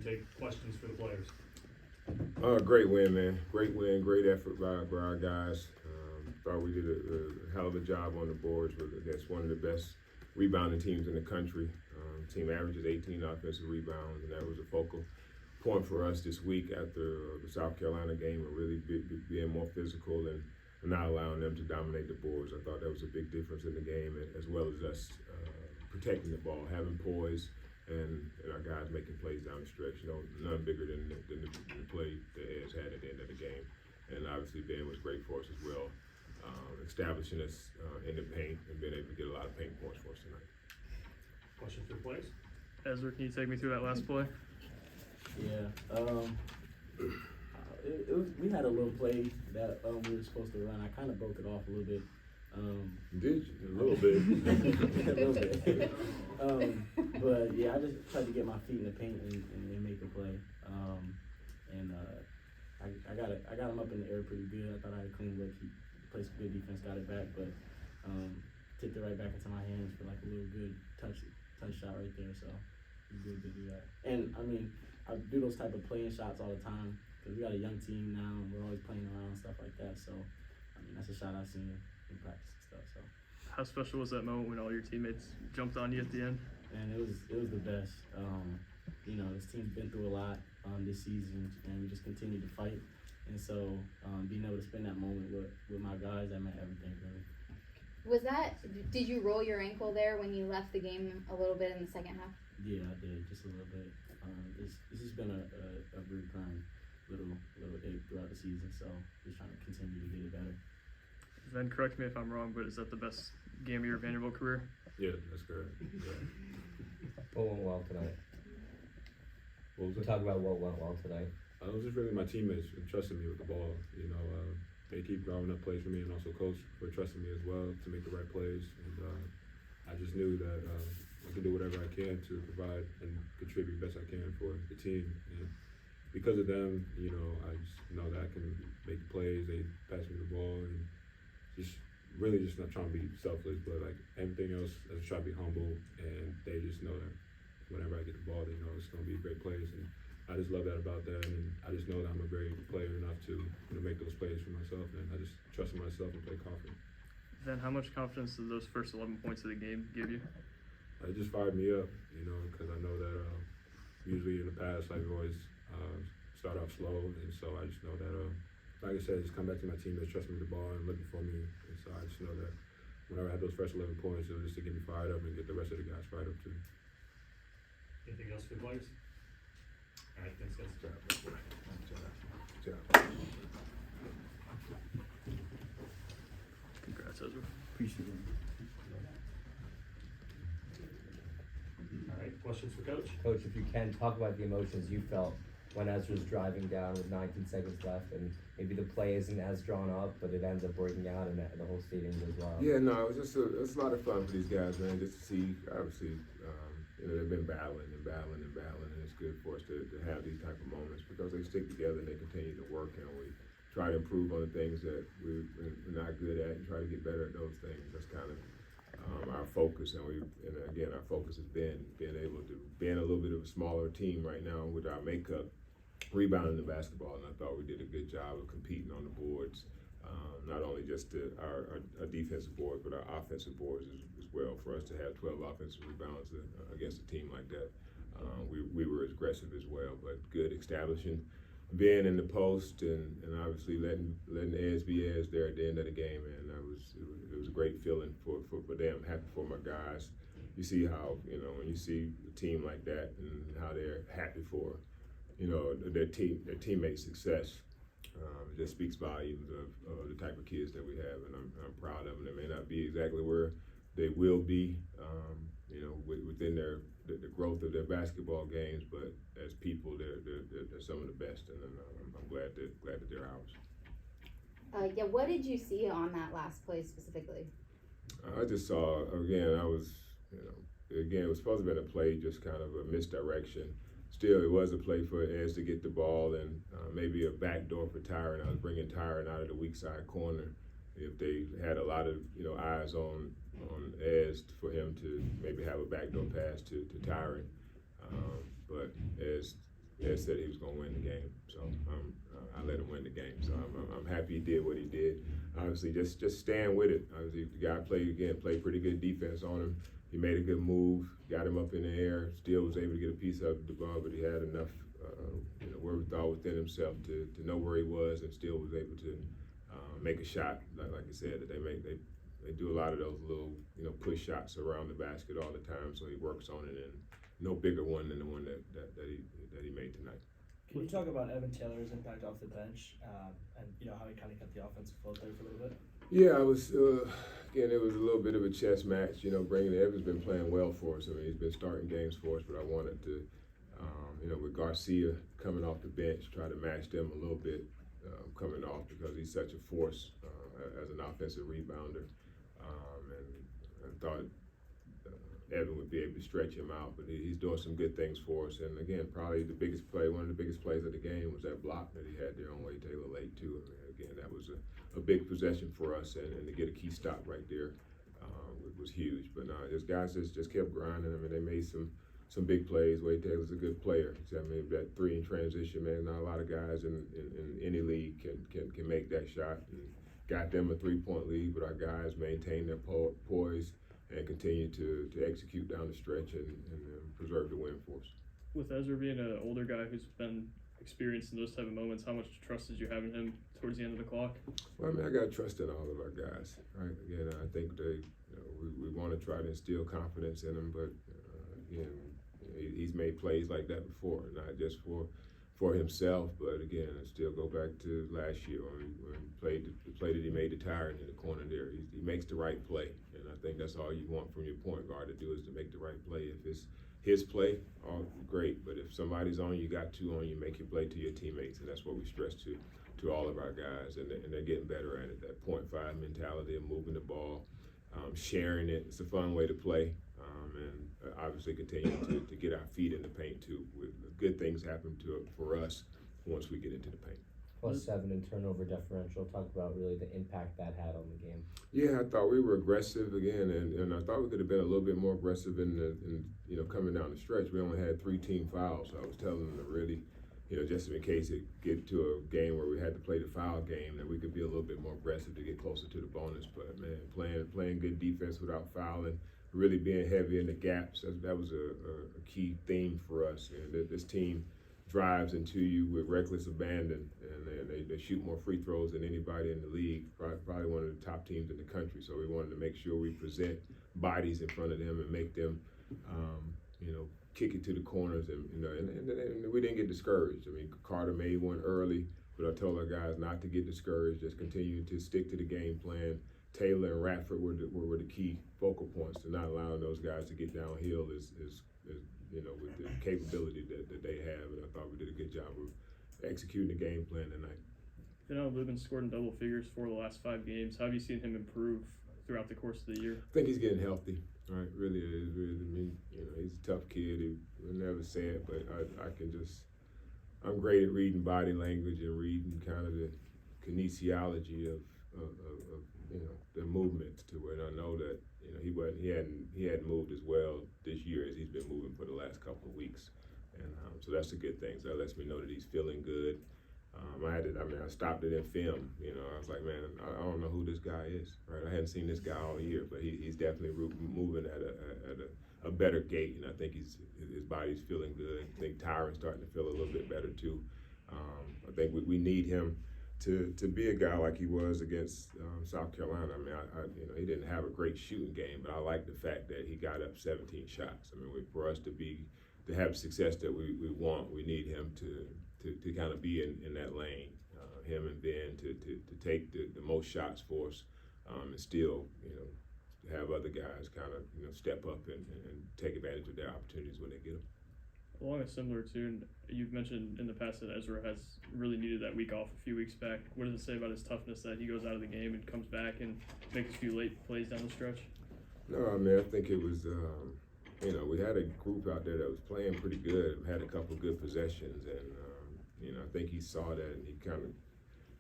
take questions for the players. Great win, man. Great win, great effort by our guys. Thought we did a hell of a job on the boards against one of the best rebounding teams in the country. Team averages 18 offensive rebounds, and that was a focal point for us this week after the South Carolina game, and really being more physical and not allowing them to dominate the boards. I thought that was a big difference in the game, as well as us protecting the ball, having poise, and our guys making plays down the stretch. You know, none bigger than the play that Ez had at the end of the game. And obviously Ben was great for us as well, establishing us in the paint and being able to get a lot of paint points for us tonight. Questions for the players? Ezra, can you take me through that last play? Yeah. We had a little play that we were supposed to run. I kind of broke it off a little bit. Did you? A little bit. A little bit. But yeah, I just tried to get my feet in the paint and make a play. I got him up in the air pretty good. I thought I had a clean look. He played some good defense, got it back, but tipped it right back into my hands for like a little good touch shot right there. So he's good to do that. And I mean, I do those type of playing shots all the time because we got a young team now and we're always playing around and stuff like that. So I mean, that's a shot I've seen in practice and stuff. So How special was that moment when all your teammates jumped on you at the end? and it was the best. You know, this team's been through a lot this season, and we just continue to fight. And so, being able to spend that moment with my guys, that meant everything really. Did you roll your ankle there when you left the game a little bit in the second half? Yeah, I did, just a little bit. It's just been a recurring little ache throughout the season, so just trying to continue to get it better. Then correct me if I'm wrong, but is that the best game of your Vanderbilt career? Yeah, that's correct. Yeah. What went well tonight? What was We'll it? talk about what went well tonight. It was just really my teammates trusting me with the ball. You know, they keep drawing up plays for me, and also coach for trusting me as well to make the right plays. And I just knew that I can do whatever I can to provide and contribute best I can for the team. And because of them, you know, I just know that I can make the plays. They pass me the ball, and just really just not trying to be selfless, but like everything else, I just try to be humble. And they just know that whenever I get the ball, they know it's going to be great plays. And I just love that about them, and I just know that I'm a great player enough to make those plays for myself, and I just trust in myself and play confident. Then how much confidence did those first 11 points of the game give you? It just fired me up, you know, because I know that usually in the past I've always start off slow, and so I just know that, like I said, just come back to my teammates, trust me with the ball, and looking for me, and so I just know that whenever I have those first 11 points, it was just to get me fired up and get the rest of the guys fired up too. Anything else for the players? All right, thanks guys. Good job. Congrats, Ezra. Appreciate it. All right, questions for Coach? Coach, if you can, talk about the emotions you felt when Ezra's driving down with 19 seconds left, and maybe the play isn't as drawn up, but it ends up breaking out, and the whole stadium goes wild. Yeah, no, it was a lot of fun for these guys, man, just to see, obviously, you know, they've been battling, and it's good for us to have these type of moments because they stick together and they continue to work, and we try to improve on the things that we're not good at and try to get better at those things. That's kind of our focus, and again, our focus has been being able to being a little bit of a smaller team right now with our makeup, rebounding the basketball, and I thought we did a good job of competing on the boards. Not only just our defensive boards, but our offensive boards as well. For us to have 12 offensive rebounds against a team like that, we were aggressive as well. But good establishing, being in the post, and obviously letting Ez be Ez there at the end of the game. And it was a great feeling for them. Happy for my guys. You see how, you know, when you see a team like that and how they're happy for, you know, their teammates' success. It just speaks volumes of the type of kids that we have, and I'm proud of them. They may not be exactly where they will be, you know, within the growth of their basketball games, but as people, they're some of the best, and I'm glad that they're ours. Yeah, what did you see on that last play specifically? I just saw, again, it was supposed to have been a play, just kind of a misdirection. Still, it was a play for Ez to get the ball, and maybe a backdoor for Tyron. I was bringing Tyron out of the weak side corner. If they had a lot of eyes on Ez for him to maybe have a backdoor pass to Tyron, but Ez Ed said he was going to win the game, so I let him win the game. So I'm happy he did what he did. Obviously, just staying with it. Obviously, the guy played pretty good defense on him. He made a good move, got him up in the air. Still was able to get a piece of the ball, but he had enough wherewithal within himself to know where he was, and still was able to make a shot. Like you said, that they do a lot of those little push shots around the basket all the time. So he works on it, and no bigger one than the one that he made tonight. Can you talk about Evan Taylor's impact off the bench, and how he kind of kept the offensive flow there for a little bit? Yeah, I was again. It was a little bit of a chess match. Bringing Evan's been playing well for us. I mean, he's been starting games for us, but I wanted to, with Garcia coming off the bench, try to match them a little bit coming off because he's such a force as an offensive rebounder, and I thought Evan would be able to stretch him out, but he's doing some good things for us. And again, probably one of the biggest plays of the game was that block that he had there on Wade Taylor late too. I mean, again, that was a big possession for us, and to get a key stop right there was huge. But his guys just kept grinding. I mean, they made some big plays. Wade Taylor's a good player. I mean, that three in transition, man, not a lot of guys in any league can make that shot. And got them a 3-point lead, but our guys maintained their poise and continue to execute down the stretch and preserve the win for us. With Ezra being an older guy who's been experienced in those type of moments, how much trust did you have in him towards the end of the clock? Well, I mean, I got trust in all of our guys, right? Again, I think we want to try to instill confidence in them, but again, he's made plays like that before, not just for himself, but again, I still go back to last year when he played the play that he made to Tyron in the corner there. He makes the right play, and I think that's all you want from your point guard to do is to make the right play. If it's his play, great, but if somebody's on you, got two on you, make your play to your teammates, and that's what we stress to all of our guys, and they're getting better at it. That .5 mentality of moving the ball, sharing it. It's a fun way to play, and obviously continuing to get our feet in the paint too. Good things happen for us once we get into the paint. +7 in turnover differential. Talk about really the impact that had on the game. Yeah, I thought we were aggressive again, and I thought we could have been a little bit more aggressive in coming down the stretch. We only had 3 team fouls, so I was telling them to really, just in case it get to a game where we had to play the foul game, that we could be a little bit more aggressive to get closer to the bonus. But man, playing good defense without fouling, really being heavy in the gaps, that was a key theme for us. And this team drives into you with reckless abandon, and they shoot more free throws than anybody in the league, probably one of the top teams in the country. So we wanted to make sure we present bodies in front of them and make them, kick it to the corners, and we didn't get discouraged. I mean, Carter made one early, but I told our guys not to get discouraged, just continue to stick to the game plan. Taylor and Radford were the key focal points to not allowing those guys to get downhill with the capability that they have, and I thought we did a good job of executing the game plan tonight. Lubin scored in double figures for the last 5 games. How have you seen him improve throughout the course of the year? I think he's getting healthy. Right, really is. Really, I mean, he's a tough kid. He will never say it, but I'm great at reading body language and reading kind of the kinesiology of the movements to where I know that he hadn't moved as well this year as he's been moving for the last couple of weeks, and so that's a good thing. So that lets me know that he's feeling good. I stopped it in film. I was like, man, I don't know who this guy is. Right, I hadn't seen this guy all year, but he's definitely moving at a better gait, and I think his body's feeling good. I think Tyron's starting to feel a little bit better too. I think we need him to be a guy like he was against South Carolina. I mean, he didn't have a great shooting game, but I like the fact that he got up 17 shots. I mean, for us to have success that we want, we need him to kind of be in that lane. Him and Ben to take the most shots for us, and still have other guys kind of step up and take advantage of their opportunities when they get them. Along a similar tune, you've mentioned in the past that Ezra has really needed that week off a few weeks back. What does it say about his toughness that he goes out of the game and comes back and makes a few late plays down the stretch? No, I mean, I think it was, we had a group out there that was playing pretty good, had a couple of good possessions, and, I think he saw that and he kind of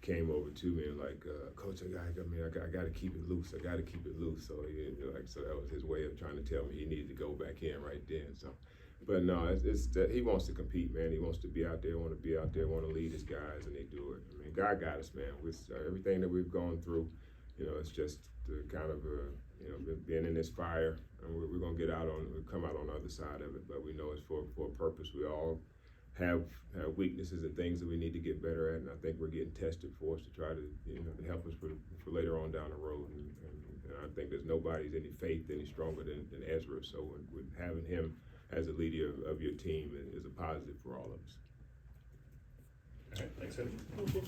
came over to me and like, Coach, I got to keep it loose. I got to keep it loose. So so that was his way of trying to tell me he needed to go back in right then. So But no, it's that he wants to compete, man. He wants to be out there, want to be out there, want to lead his guys, and they do it. I mean, God got us, man. With everything that we've gone through, you know, it's just the kind of you know, being in this fire, and we're gonna come out on the other side of it. But we know it's for a purpose. We all have weaknesses and things that we need to get better at, and I think we're getting tested for us to try to, you know, to help us for later on down the road. And I think there's nobody's any faith any stronger than Ezra. So with having him as a leader of your team is a positive for all of us. All right, thanks, Eddie.